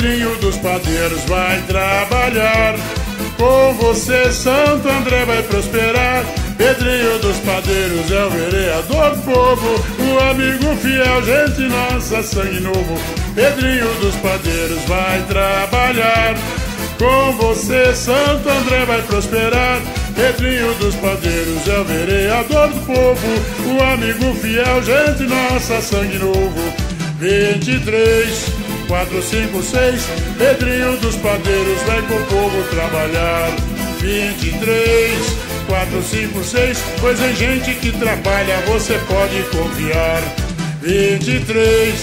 Pedrinho dos Padeiros vai trabalhar. Com você Santo André vai prosperar. Pedrinho dos Padeiros é o vereador do povo, o amigo fiel, gente nossa, sangue novo. Pedrinho dos Padeiros vai trabalhar. Com você Santo André vai prosperar. Pedrinho dos Padeiros é o vereador do povo, o amigo fiel, gente nossa, sangue novo. 23, 4, 5, 6, Pedrinho dos Padeiros vai com o povo trabalhar. 23, 4, 5, 6, pois é gente que trabalha, você pode confiar. 23,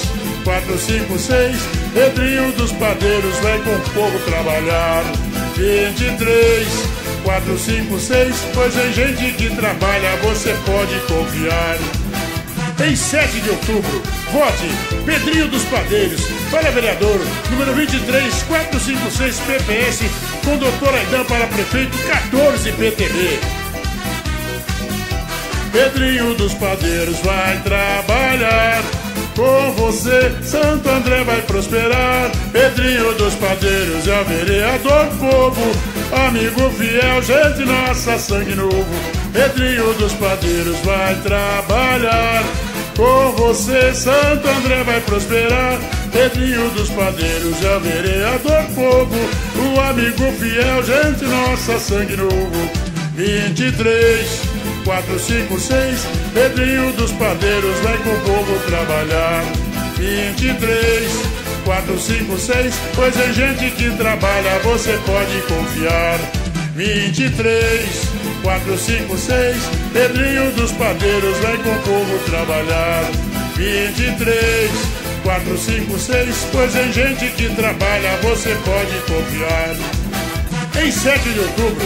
4, 5, 6, Pedrinho dos Padeiros vai com o povo trabalhar. 23, 4, 5, 6, pois é gente que trabalha, você pode confiar. Em 7 de outubro, vote Pedrinho dos Padeiros para vereador, número 23, 456 PPS, com Dr. Aidan para prefeito, 14 PTB. Pedrinho dos Padeiros vai trabalhar. Com você Santo André vai prosperar. Pedrinho dos Padeiros é o vereador do povo, amigo fiel, gente nossa, sangue novo. Pedrinho dos Padeiros vai trabalhar. Com você Santo André vai prosperar. Pedrinho dos Padeiros é o vereador do povo, o amigo fiel, gente nossa, sangue novo. 23, 4, 5, 6, Pedrinho dos Padeiros vai com o povo trabalhar. 23, 4, 5, 6, pois é gente que trabalha, você pode confiar. 23, 4, 5, 6, Pedrinho dos Padeiros vai com o povo trabalhar. 23, 4, 5, 6, pois é gente que trabalha, você pode confiar. Em 7 de outubro,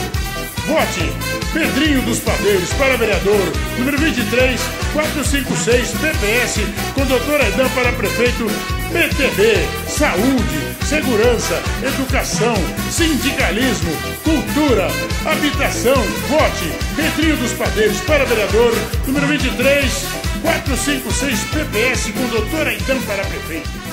vote Pedrinho dos Padeiros para vereador, número 23, 456 PPS, com Dr. Aidan para prefeito, PTB, saúde, segurança, educação, sindicalismo, cultura, habitação. Vote Pedrinho dos Padeiros para vereador, número 23, 456 PPS, com Dr. Aidan para prefeito.